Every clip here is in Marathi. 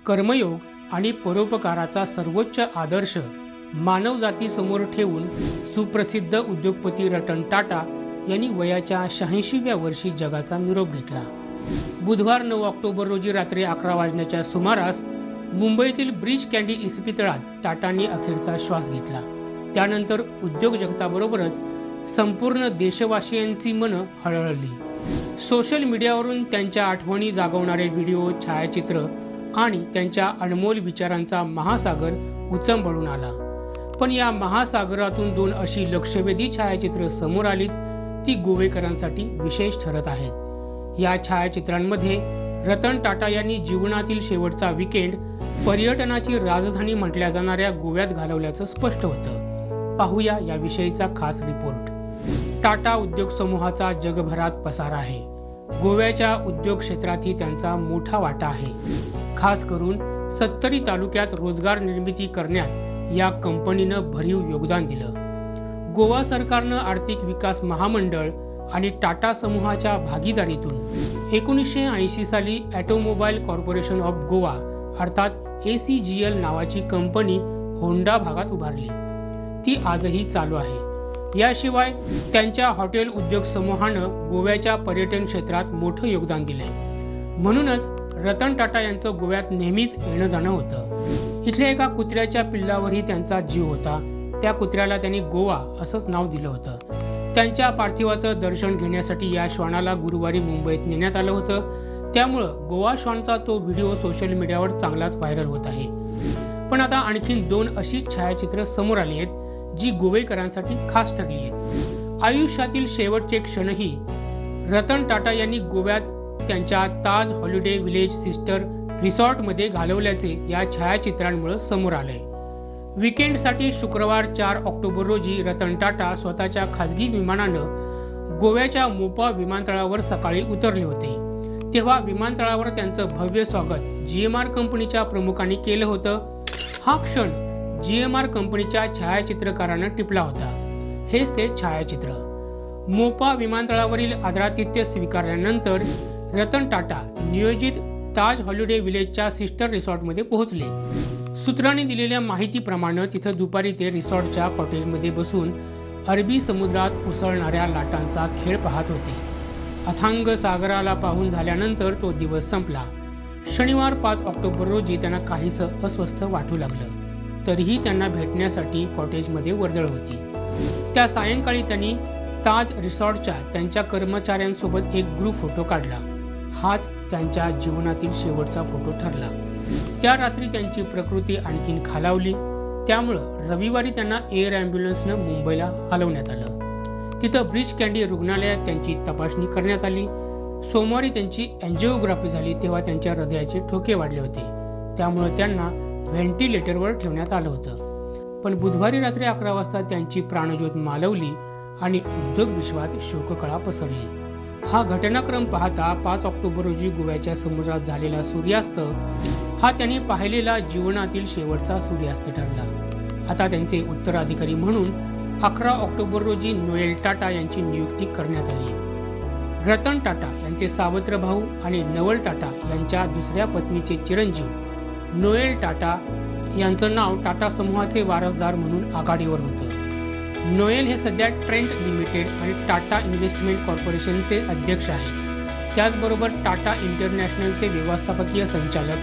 कर्मयोग आणि परोपकाराचा सर्वोच्च आदर्श मानवजातीसमोर ठेवून सुप्रसिद्ध उद्योगपती रतन टाटा यांनी वयाच्या 86व्या वर्षी जगाचा निरोप घेतला। बुधवार 9 ऑक्टोबर रोजी रात्री 11 वाजण्याच्या सुमारास मुंबईतील ब्रिज कँडी इस्पितळात टाटांनी अखेरचा श्वास घेतला। त्यानंतर उद्योग जगताबरोबरच संपूर्ण देशवासियांची मनं हळहळली। सोशल मीडियावरून त्यांच्या आठवणी जागवणारे व्हिडिओ, छायाचित्र आणि त्यांच्या अनमोल विचारांचा महासागर उचंबळून आला। पण या महासागरातून 2 अशी लक्षवेधी छायाचित्र समोर आलीत, ती गोवेकरांसाठी विशेष ठरत आहेत। या छायाचित्रांमध्ये रतन टाटा यांनी जीवनातील शेवटचा वीकेंड पर्यटनाची राजधानी म्हटल्या जाणाऱ्या गोव्यात घालवल्याचं स्पष्ट होतं। पाहूया याविषयीचा खास रिपोर्ट। टाटा उद्योग समूहाचा जगभरात पसारा आहे। गोव्याच्या उद्योग क्षेत्रातही त्यांचा मोठा वाटा आहे। खास करून 70 तालुक्यात रोजगार निर्मिती करण्यात या कंपनीनं भरीव योगदान दिलं। गोवा सरकारनं आर्थिक विकास महामंडळ आणि टाटा समूहाच्या भागीदारीतून 1980 साली ऑटोमोबाईल कॉर्पोरेशन ऑफ गोवा अर्थात ACGL नावाची कंपनी होंडा भागात उभारली। ती आजही चालू आहे। याशिवाय त्यांच्या हॉटेल उद्योग समूहानं गोव्याच्या पर्यटन क्षेत्रात मोठं योगदान दिलंय। म्हणूनच रतन टाटा यांचं गोव्यात नेहमीच येणं जाणं होतं। इथल्या एका कुत्र्याच्या पिल्लावरही त्यांचा जीव होता। त्या कुत्र्याला त्यांनी गोवा असंच नाव दिलं होतं। त्यांच्या पार्थिवाचं दर्शन घेण्यासाठी या श्वानाला गुरुवारी मुंबईत नेण्यात आलं होतं। त्यामुळं गोवा श्वानचा तो व्हिडिओ सोशल मीडियावर चांगलाच व्हायरल होत आहे। पण आता आणखीन 2 अशी छायाचित्र समोर आली आहेत, जी गोवेकरांसाठी खास ठरली आहेत। आयुष्यातील शेवटचे क्षणही रतन टाटा यांनी गोव्यात त्यांच्या ताज हॉलिडे विलेज सिस्टर रिसॉर्टमध्ये घालवल्याचे या छायाचित्रांमुळे समोर आलंय। वीकेंडसाठी शुक्रवार 4 ऑक्टोबर रोजी रतन टाटा स्वतःच्या खासगी विमानानं गोव्याच्या मोपा विमानतळावर सकाळी उतरले होते। तेव्हा विमानतळावर त्यांचं भव्य स्वागत GMR कंपनीच्या प्रमुखांनी केलं होतं। हा क्षण GMR कंपनीच्या छायाचित्रकारानं टिपला होता। हेच ते छायाचित्र। मोपा विमानतळावरील आदरातिथ्य स्वीकारल्यानंतर रतन टाटा नियोजित ताज हॉलिडे विलेजच्या सिस्टर रिसॉर्टमध्ये पोहोचले। सूत्रांनी दिलेल्या माहितीप्रमाणे तिथं दुपारी ते रिसॉर्टच्या कॉटेजमध्ये बसून अरबी समुद्रात उसळणाऱ्या लाटांचा खेळ पाहत होते। अथांग सागराला पाहून झाल्यानंतर तो दिवस संपला। शनिवार 5 ऑक्टोबर रोजी त्यांना काहीसं अस्वस्थ वाटू लागलं। तरीही त्यांना भेटण्यासाठी कॉटेजमध्ये वर्दळ होती। त्या सायंकाळी त्यांनी ताज रिसॉर्टच्या त्यांच्या कर्मचाऱ्यांसोबत एक ग्रुप फोटो काढला। हाच त्यांच्या जीवनातील शेवटचा फोटो ठरला। त्या रात्री त्यांची प्रकृती आणखीन खालावली। त्यामुळं रविवारी त्यांना एअर ॲम्ब्युलन्सनं मुंबईला हलवण्यात आलं। तिथं ब्रिज कँडी रुग्णालयात त्यांची तपासणी करण्यात आली। सोमवारी त्यांची अँजिओग्राफी झाली तेव्हा त्यांच्या हृदयाचे ठोके वाढले होते। त्यामुळे त्यांना व्हेंटिलेटरवर ठेवण्यात आलं होतं। पण बुधवारी रात्री 11 वाजता त्यांची प्राणज्योत मालवली आणि उद्योग विश्वात शोककळा पसरली। हा घटनाक्रम पाहता 5 ऑक्टोबर रोजी गोव्याच्या समुद्रात झालेला सूर्यास्त हा त्यांनी पाहिलेला जीवनातील शेवटचा सूर्यास्त ठरला। आता त्यांचे उत्तराधिकारी म्हणून 11 ऑक्टोबर रोजी नोएल टाटा यांची नियुक्ती करण्यात आली आहे। रतन टाटा यांचे सावत्र भाऊ आणि नवल टाटा यांच्या दुसऱ्या पत्नीचे चिरंजीव नोएल टाटा यांचं नाव टाटा समूहाचे वारसदार म्हणून आघाडीवर होतं। नोएल हे सध्या ट्रेंट लिमिटेड आणि टाटा इन्व्हेस्टमेंट कॉर्पोरेशनचे अध्यक्ष आहेत। त्याचबरोबर टाटा इंटरनॅशनलचे व्यवस्थापकीय संचालक,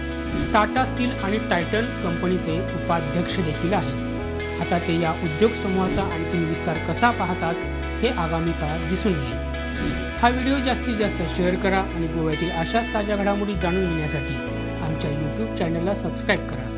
टाटा स्टील आणि टायटन कंपनीचे उपाध्यक्ष देखील आहेत। आता ते या उद्योग समूहाचा आणखीन विस्तार कसा पाहतात हे आगामी काळात दिसून येईल। हा व्हिडिओ जास्तीत जास्त शेअर करा आणि गोव्यातील अशाच ताज्या घडामोडी जाणून घेण्यासाठी आमच्या YouTube चॅनलला सबस्क्राईब करा।